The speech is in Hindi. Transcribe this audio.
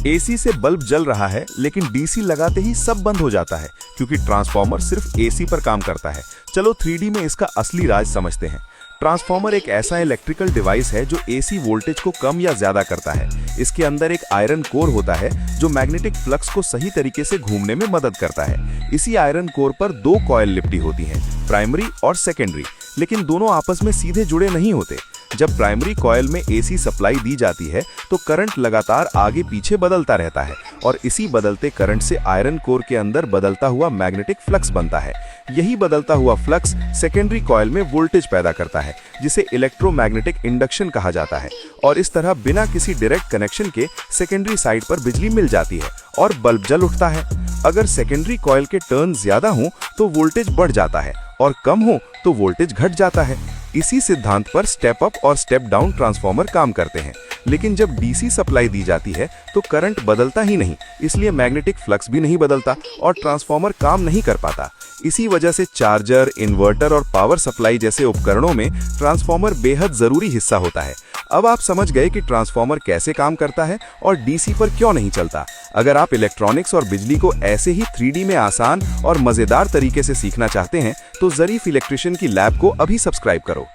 एसी से बल्ब जल रहा है, लेकिन डीसी लगाते ही सब बंद हो जाता है क्योंकि ट्रांसफार्मर सिर्फ एसी पर काम करता है। चलो 3D में इसका असली राज समझते हैं। ट्रांसफार्मर एक ऐसा इलेक्ट्रिकल डिवाइस है जो एसी वोल्टेज को कम या ज्यादा करता है। इसके अंदर एक आयरन कोर होता है जो मैग्नेटिक फ्लक्स को सही तरीके से घूमने में मदद करता है। इसी आयरन कोर पर दो कॉइल लिपटी होती हैं, प्राइमरी और सेकेंडरी, लेकिन दोनों आपस में सीधे जुड़े नहीं होते। जब प्राइमरी कॉइल में एसी सप्लाई दी जाती है तो करंट लगातार आगे पीछे बदलता रहता है और इसी बदलते करंट से आयरन कोर के अंदर बदलता हुआ मैग्नेटिक फ्लक्स बनता है। यही बदलता हुआ फ्लक्स सेकेंडरी कॉइल में वोल्टेज पैदा करता है, जिसे इलेक्ट्रोमैग्नेटिक इंडक्शन कहा जाता है। और इस तरह बिना किसी डायरेक्ट कनेक्शन के सेकेंडरी साइड पर बिजली मिल जाती है और बल्ब जल उठता है। अगर सेकेंडरी कॉइल के टर्न ज्यादा हों तो वोल्टेज बढ़ जाता है और कम हो तो वोल्टेज घट जाता है। इसी सिद्धांत पर स्टेप अप और स्टेप डाउन ट्रांसफार्मर काम करते हैं। लेकिन जब डीसी सप्लाई दी जाती है तो करंट बदलता ही नहीं, इसलिए मैग्नेटिक फ्लक्स भी नहीं बदलता और ट्रांसफार्मर काम नहीं कर पाता। इसी वजह से चार्जर, इन्वर्टर और पावर सप्लाई जैसे उपकरणों में ट्रांसफार्मर बेहद जरूरी हिस्सा होता है। अब आप समझ गए कि ट्रांसफार्मर कैसे काम करता है और डीसी पर क्यों नहीं चलता। अगर आप इलेक्ट्रॉनिक्स और बिजली को ऐसे ही 3D में आसान और मजेदार तरीके से सीखना चाहते हैं तो ज़रीफ इलेक्ट्रिशियन की लैब को अभी सब्सक्राइब करो।